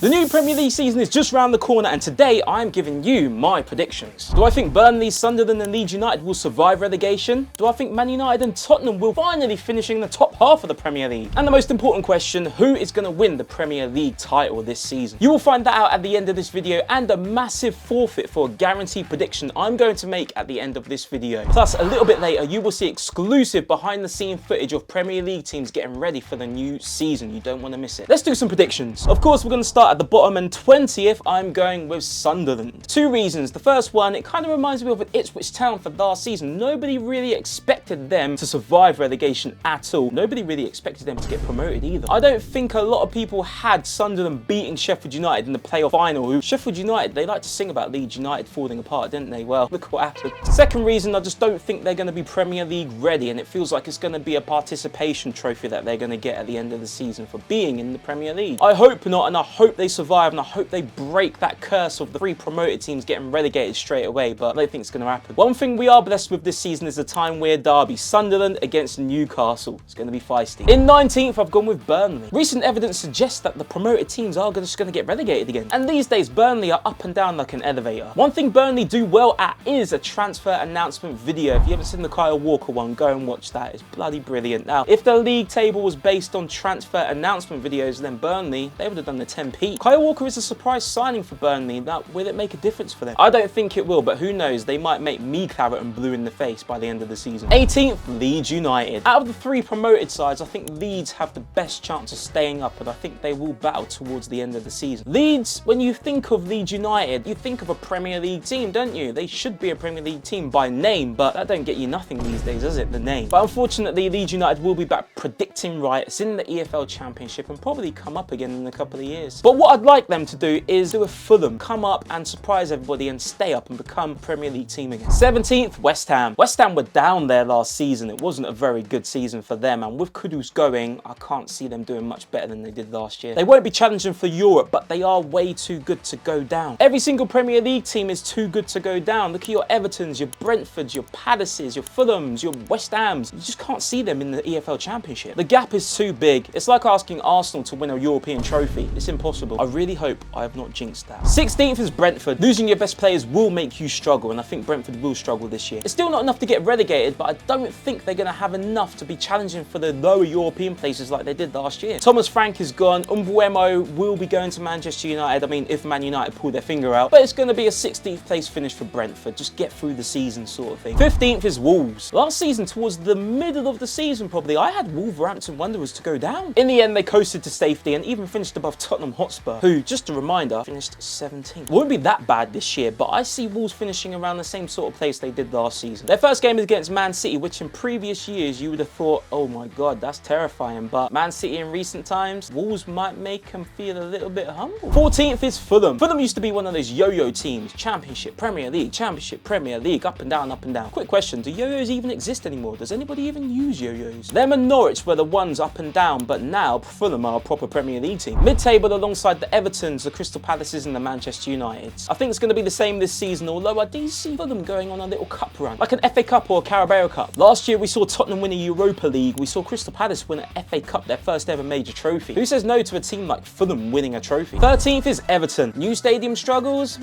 The new Premier League season is just round the corner, and today I'm giving you my predictions. Do I think Burnley, Sunderland and Leeds United will survive relegation? Do I think Man United and Tottenham will finally finish in the top half of the Premier League? And the most important question, who is going to win the Premier League title this season? You will find that out at the end of this video, and a massive forfeit for a guaranteed prediction I'm going to make at the end of this video. Plus, a little bit later, you will see exclusive behind the scene footage of Premier League teams getting ready for the new season. You don't want to miss it. Let's do some predictions. Of course, we're going to start at the bottom, and 20th, I'm going with Sunderland. Two reasons. The first one, it kind of reminds me of an Ipswich Town for last season. Nobody really expected them to survive relegation at all. Nobody really expected them to get promoted either. I don't think a lot of people had Sunderland beating Sheffield United in the playoff final. Sheffield United, they like to sing about Leeds United falling apart, didn't they? Well, look what happened. Second reason, I just don't think they're going to be Premier League ready, and it feels like it's going to be a participation trophy that they're going to get at the end of the season for being in the Premier League. I hope not, and I hope they survive, and I hope they break that curse of the three promoted teams getting relegated straight away, but I don't think it's going to happen. One thing we are blessed with this season is the time-weird derby, Sunderland against Newcastle. It's going to be feisty. In 19th, I've gone with Burnley. Recent evidence suggests that the promoted teams are just going to get relegated again, and these days Burnley are up and down like an elevator. One thing Burnley do well at is a transfer announcement video. If you haven't seen the Kyle Walker one, go and watch that. It's bloody brilliant. Now, if the league table was based on transfer announcement videos, then Burnley, they would have done the 10p. Kyle Walker is a surprise signing for Burnley. Now, will it make a difference for them? I don't think it will, but who knows? They might make me claret and blue in the face by the end of the season. 18th, Leeds United. Out of the three promoted sides, I think Leeds have the best chance of staying up, and I think they will battle towards the end of the season. Leeds, when you think of Leeds United, you think of a Premier League team, don't you? They should be a Premier League team by name, but that don't get you nothing these days, does it? The name. But unfortunately, Leeds United will be back predicting right. It's in the EFL Championship and probably come up again in a couple of years. But what I'd like them to do is do a Fulham, come up and surprise everybody and stay up and become Premier League team again. 17th, West Ham. West Ham were down there last season. It wasn't a very good season for them, and with Kudus going, I can't see them doing much better than they did last year. They won't be challenging for Europe, but they are way too good to go down. Every single Premier League team is too good to go down. Look at your Evertons, your Brentfords, your Palaces, your Fulhams, your West Hams. You just can't see them in the EFL Championship. The gap is too big. It's like asking Arsenal to win a European trophy. It's impossible. I really hope I have not jinxed that. 16th is Brentford. Losing your best players will make you struggle, and I think Brentford will struggle this year. It's still not enough to get relegated, but I don't think they're going to have enough to be challenging for the lower European places like they did last year. Thomas Frank is gone. Mbeumo will be going to Manchester United. I mean, if Man United pull their finger out, but it's going to be a 16th place finish for Brentford. Just get through the season sort of thing. 15th is Wolves. Last season, towards the middle of the season probably, I had Wolverhampton Wanderers to go down. In the end, they coasted to safety and even finished above Tottenham Hotspur, who, just a reminder, finished 17th. Won't be that bad this year, but I see Wolves finishing around the same sort of place they did last season. Their first game is against Man City, which in previous years you would have thought, oh my god, that's terrifying, but Man City in recent times, Wolves might make them feel a little bit humble. 14th is Fulham. Fulham used to be one of those yo-yo teams, Championship, Premier League, Championship, Premier League, up and down, up and down. Quick question, do yo-yos even exist anymore? Does anybody even use yo-yos? Them and Norwich were the ones up and down, but now Fulham are a proper Premier League team. Mid-table alongside the Evertons, the Crystal Palaces and the Manchester Uniteds. I think it's going to be the same this season, although I do see Fulham going on a little cup run, like an FA Cup or a Carabao Cup. Last year we saw Tottenham win a Europa League, we saw Crystal Palace win an FA Cup, their first ever major trophy. Who says no to a team like Fulham winning a trophy? 13th is Everton. New stadium struggles?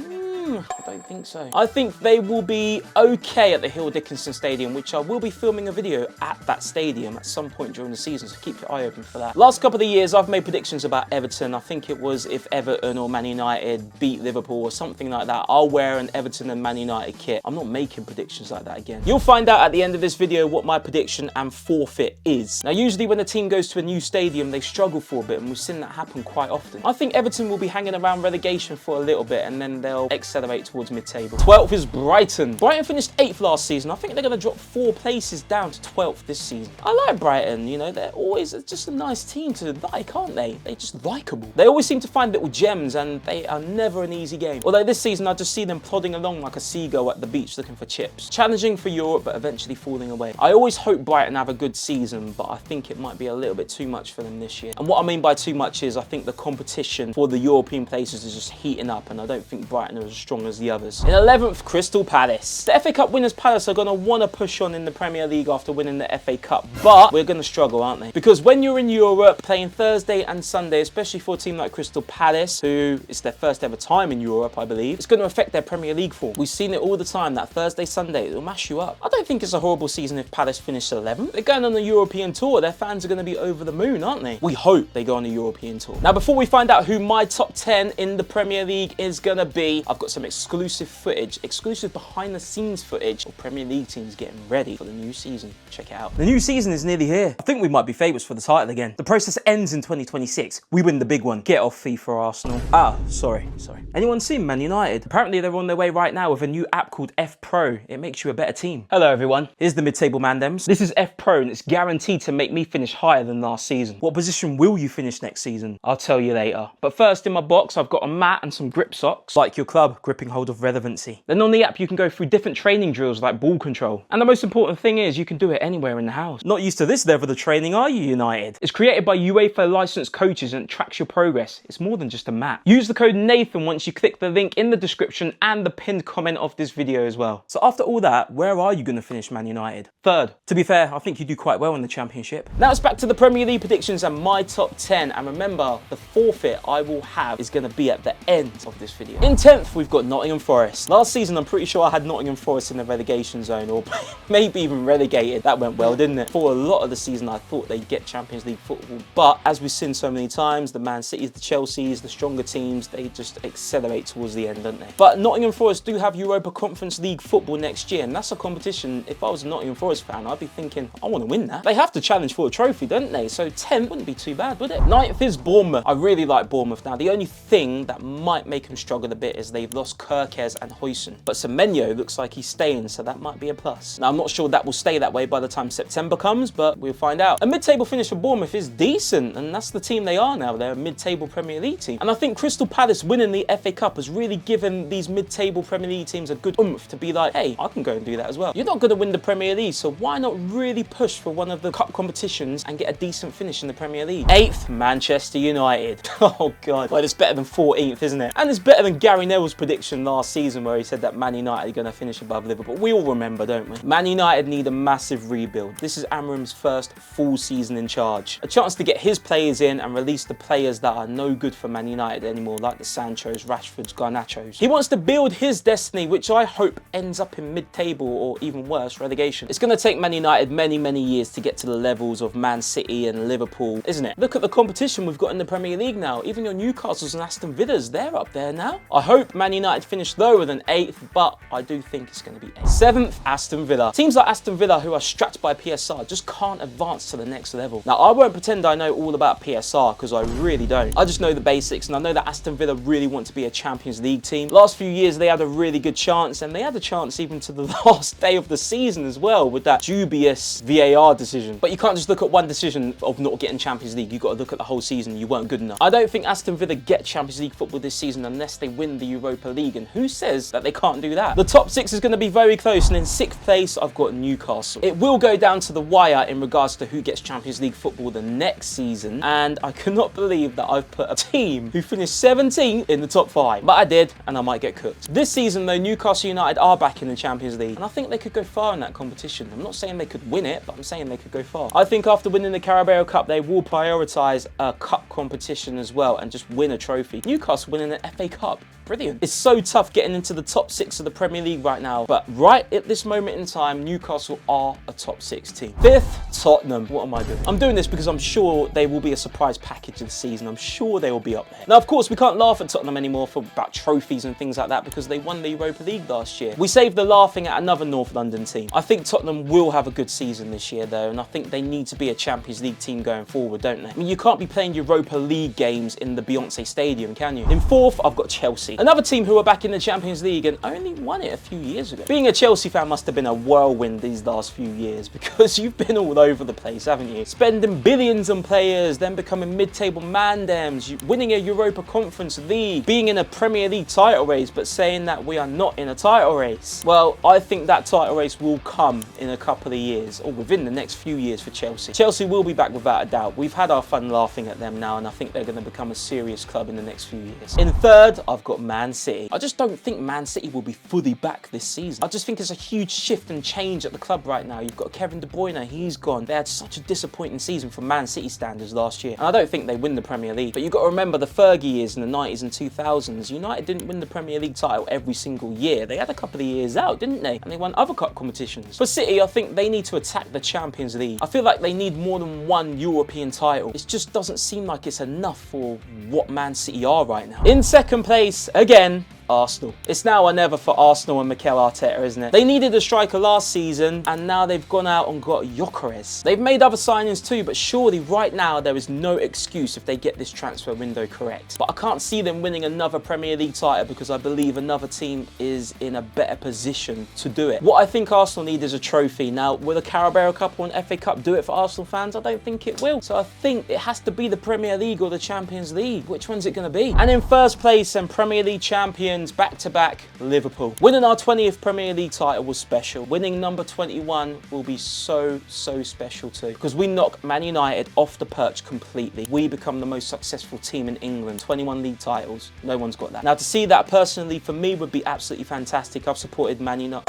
I don't think so. I think they will be okay at the Hill Dickinson Stadium, which I will be filming a video at that stadium at some point during the season, so keep your eye open for that. Last couple of years, I've made predictions about Everton. I think it was if Everton or Man United beat Liverpool or something like that, I'll wear an Everton and Man United kit. I'm not making predictions like that again. You'll find out at the end of this video what my prediction and forfeit is. Now, usually when a team goes to a new stadium, they struggle for a bit, and we've seen that happen quite often. I think Everton will be hanging around relegation for a little bit, and then they'll accelerate towards mid-table. 12th is Brighton. Brighton finished 8th last season. I think they're going to drop 4 places down to 12th this season. I like Brighton, you know, they're always just a nice team to like, aren't they? They're just likeable. They always seem to find little gems, and they are never an easy game. Although this season, I just see them plodding along like a seagull at the beach looking for chips. Challenging for Europe, but eventually falling away. I always hope Brighton have a good season, but I think it might be a little bit too much for them this year. And what I mean by too much is I think the competition for the European places is just heating up, and I don't think Brighton are as strong as the others. In 11th, Crystal Palace. The FA Cup winners Palace are going to want to push on in the Premier League after winning the FA Cup, but we're going to struggle, aren't they? Because when you're in Europe playing Thursday and Sunday, especially for a team like Crystal Palace, who it's their first ever time in Europe, I believe, it's going to affect their Premier League form. We've seen it all the time, that Thursday, Sunday, it'll mash you up. I don't think it's a horrible season if Palace finish 11th. They're going on a European tour. Their fans are going to be over the moon, aren't they? We hope they go on a European tour. Now, before we find out who my top 10 in the Premier League is going to be, I've got some exclusive footage, exclusive behind the scenes footage of Premier League teams getting ready for the new season. Check it out. The new season is nearly here. I think we might be favourites for the title again. The process ends in 2026. We win the big one. Get off FIFA, Arsenal. Ah, sorry. Anyone seen Man United? Apparently they're on their way right now with a new app called F Pro. It makes you a better team. Hello everyone. Here's the mid-table Mandems. This is F Pro and it's guaranteed to make me finish higher than last season. What position will you finish next season? I'll tell you later. But first in my box, I've got a mat and some grip socks. Like your club, gripping hold of relevancy. Then on the app, you can go through different training drills like ball control. And the most important thing is you can do it anywhere in the house. Not used to this level of training, are you, United? It's created by UEFA licensed coaches and it tracks your progress. It's more than just a mat. Use the code Nathan once you click the link in the description and the pinned comment of this video as well. So after all that, where are you going to finish Man United? Third. To be fair, I think you do quite well in the Championship. Now it's back to the Premier League predictions and my top 10. And remember, the forfeit I will have is going to be at the end of this video. In 10th, we've got Nottingham Forest. Last season, I'm pretty sure I had Nottingham Forest in the relegation zone or maybe even relegated. That went well, didn't it? For a lot of the season, I thought they'd get Champions League football. But as we've seen so many times, the Man Cities, the Chelseas, the stronger teams, they just accelerate towards the end, don't they? But Nottingham Forest do have Europa Conference League football next year, and that's a competition. If I was a Nottingham Forest fan, I'd be thinking, I want to win that. They have to challenge for a trophy, don't they? So 10th wouldn't be too bad, would it? 9th is Bournemouth. I really like Bournemouth now. The only thing that might make them struggle a bit is they've lost Kerkez and Huijsen. But Semenyo looks like he's staying, so that might be a plus. Now, I'm not sure that will stay that way by the time September comes, but we'll find out. A mid-table finish for Bournemouth is decent, and that's the team they are now. They're a mid-table Premier League team. And I think Crystal Palace winning the FA Cup has really given these mid-table Premier League teams a good oomph to be like, hey, I can go and do that as well. You're not going to win the Premier League, so why not really push for one of the cup competitions and get a decent finish in the Premier League? 8th, Manchester United. Oh, God. Well, it's better than 14th, isn't it? And it's better than Gary Neville's prediction last season where he said that Man United are going to finish above Liverpool. We all remember, don't we? Man United need a massive rebuild. This is Amorim's first full season in charge. A chance to get his players in and release the players that are no good for Man United anymore, like the Sanchos, Rashfords, Garnachos. He wants to build his destiny, which I hope ends up in mid-table or even worse, relegation. It's going to take Man United many, many years to get to the levels of Man City and Liverpool, isn't it? Look at the competition we've got in the Premier League now. Even your Newcastles and Aston Villas, they're up there now. I hope Man United finish lower than 8th, but I do think it's going to be 8th. 7th, Aston Villa. Teams like Aston Villa who are strapped by PSR just can't advance to the next level. Now, I won't pretend I know all about PSR because I really don't. I just know the basics, and I know that Aston Villa really want to be a Champions League team. Last few years, they had a really good chance, and they had a chance even to the last day of the season as well with that dubious VAR decision. But you can't just look at one decision of not getting Champions League. You've got to look at the whole season. You weren't good enough. I don't think Aston Villa get Champions League football this season unless they win the Europa League, and who says that they can't do that? The top 6 is going to be very close, and in 6th place, I've got Newcastle. It will go down to the wire in regards to who gets Champions League football the next season, and I cannot believe that I've put a team who finished 17th in the top 5. But I did, and I might get cooked. This season, though, Newcastle United are back in the Champions League, and I think they could go far in that competition. I'm not saying they could win it, but I'm saying they could go far. I think after winning the Carabao Cup, they will prioritise a cup competition as well and just win a trophy. Newcastle winning the FA Cup. Brilliant. It's so tough getting into the top 6 of the Premier League right now, but right at this moment in time, Newcastle are a top 6 team. 5th, Tottenham. What am I doing? I'm doing this because I'm sure they will be a surprise package of the season. I'm sure they will be up there. Now, of course, we can't laugh at Tottenham anymore about trophies and things like that because they won the Europa League last year. We saved the laughing at another North London team. I think Tottenham will have a good season this year, though, and I think they need to be a Champions League team going forward, don't they? I mean, you can't be playing Europa League games in the Beyonce Stadium, can you? In 4th, I've got Chelsea. Another team who are back in the Champions League and only won it a few years ago. Being a Chelsea fan must have been a whirlwind these last few years because you've been all over the place, haven't you? Spending billions on players, then becoming mid-table Mandems, winning a Europa Conference League, being in a Premier League title race, but saying that we are not in a title race. Well, I think that title race will come in a couple of years, or within the next few years for Chelsea. Chelsea will be back without a doubt. We've had our fun laughing at them now, and I think they're going to become a serious club in the next few years. In 3rd, I've got Man City. I just don't think Man City will be fully back this season. I just think it's a huge shift and change at the club right now. You've got Kevin De Bruyne, he's gone. They had such a disappointing season from Man City standards last year. And I don't think they win the Premier League. But you've got to remember the Fergie years in the 90s and 2000s. United didn't win the Premier League title every single year. They had a couple of years out, didn't they? And they won other cup competitions. For City, I think they need to attack the Champions League. I feel like they need more than one European title. It just doesn't seem like it's enough for what Man City are right now. In second place, again, Arsenal. It's now or never for Arsenal and Mikel Arteta, isn't it? They needed a striker last season, and now they've gone out and got Gyökeres. They've made other signings too, but surely right now there is no excuse if they get this transfer window correct. But I can't see them winning another Premier League title because I believe another team is in a better position to do it. What I think Arsenal need is a trophy. Now, will the Carabao Cup or an FA Cup do it for Arsenal fans? I don't think it will. So I think it has to be the Premier League or the Champions League. Which one's it going to be? And in first place and Premier League champion, back-to-back Liverpool. Winning our 20th Premier League title was special. Winning number 21 will be so special too, because we knock Man United off the perch completely. We become the most successful team in England. 21 league titles. No one's got that. Now, to see that personally for me would be absolutely fantastic. I've supported Man United.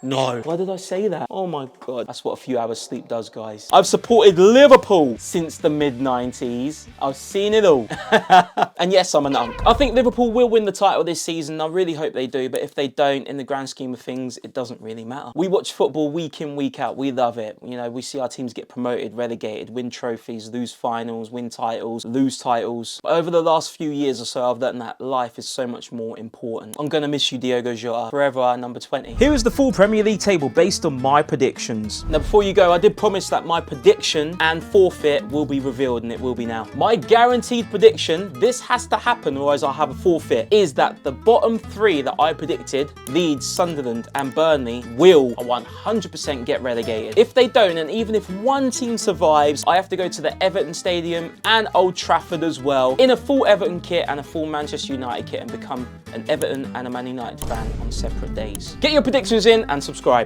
No. Why did I say that? Oh my God. That's what a few hours sleep does, guys. I've supported Liverpool since the mid-90s. I've seen it all. And yes, I'm an unk. I think Liverpool will win the title this season. I really hope they do. But if they don't, in the grand scheme of things, it doesn't really matter. We watch football week in, week out. We love it. You know, we see our teams get promoted, relegated, win trophies, lose finals, win titles, lose titles. But over the last few years or so, I've learned that life is so much more important. I'm going to miss you, Diogo Jota. Forever our number 20. Here is the full Premier League table based on my predictions. Now, before you go, I did promise that my prediction and forfeit will be revealed, and it will be now. My guaranteed prediction, this has to happen or else I'll have a forfeit, is that the bottom three that I predicted, Leeds, Sunderland and Burnley, will 100% get relegated. If they don't, and even if one team survives, I have to go to the Everton Stadium and Old Trafford as well in a full Everton kit and a full Manchester United kit and become an Everton and a Man United fan on separate days. Get your predictions in and subscribe.